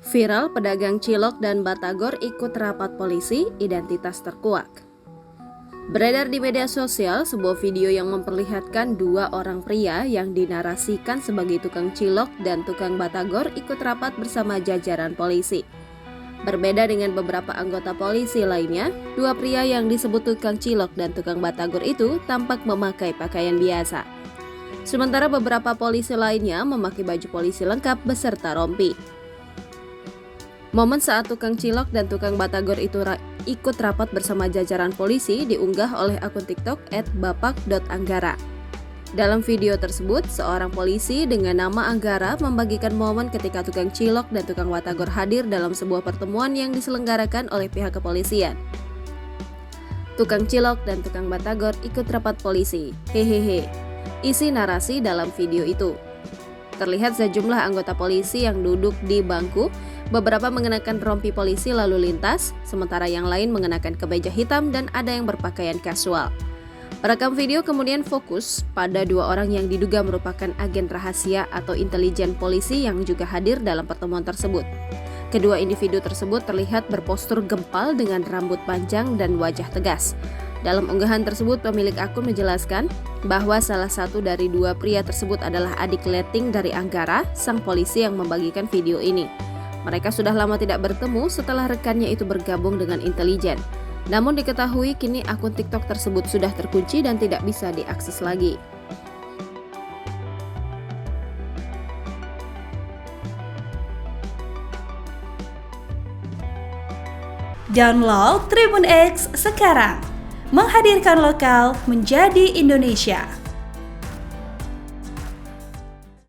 Viral pedagang cilok dan batagor ikut rapat polisi, identitas terkuak. Beredar di media sosial sebuah video yang memperlihatkan dua orang pria yang dinarasikan sebagai tukang cilok dan tukang batagor ikut rapat bersama jajaran polisi. Berbeda dengan beberapa anggota polisi lainnya, dua pria yang disebut tukang cilok dan tukang batagor itu tampak memakai pakaian biasa. Sementara beberapa polisi lainnya memakai baju polisi lengkap beserta rompi. Momen saat tukang cilok dan tukang batagor itu ikut rapat bersama jajaran polisi diunggah oleh akun TikTok @bapak.anggara. Dalam video tersebut, seorang polisi dengan nama Anggara membagikan momen ketika tukang cilok dan tukang batagor hadir dalam sebuah pertemuan yang diselenggarakan oleh pihak kepolisian. Tukang cilok dan tukang batagor ikut rapat polisi, hehehe. Isi narasi dalam video itu. Terlihat sejumlah anggota polisi yang duduk di bangku, beberapa mengenakan rompi polisi lalu lintas, sementara yang lain mengenakan kemeja hitam dan ada yang berpakaian kasual. Perekam video kemudian fokus pada dua orang yang diduga merupakan agen rahasia atau intelijen polisi yang juga hadir dalam pertemuan tersebut. Kedua individu tersebut terlihat berpostur gempal dengan rambut panjang dan wajah tegas. Dalam unggahan tersebut, pemilik akun menjelaskan bahwa salah satu dari dua pria tersebut adalah adik leting dari Anggara, sang polisi yang membagikan video ini. Mereka sudah lama tidak bertemu setelah rekannya itu bergabung dengan intelijen. Namun diketahui kini akun TikTok tersebut sudah terkunci dan tidak bisa diakses lagi. Download Tribun X sekarang, menghadirkan lokal menjadi Indonesia.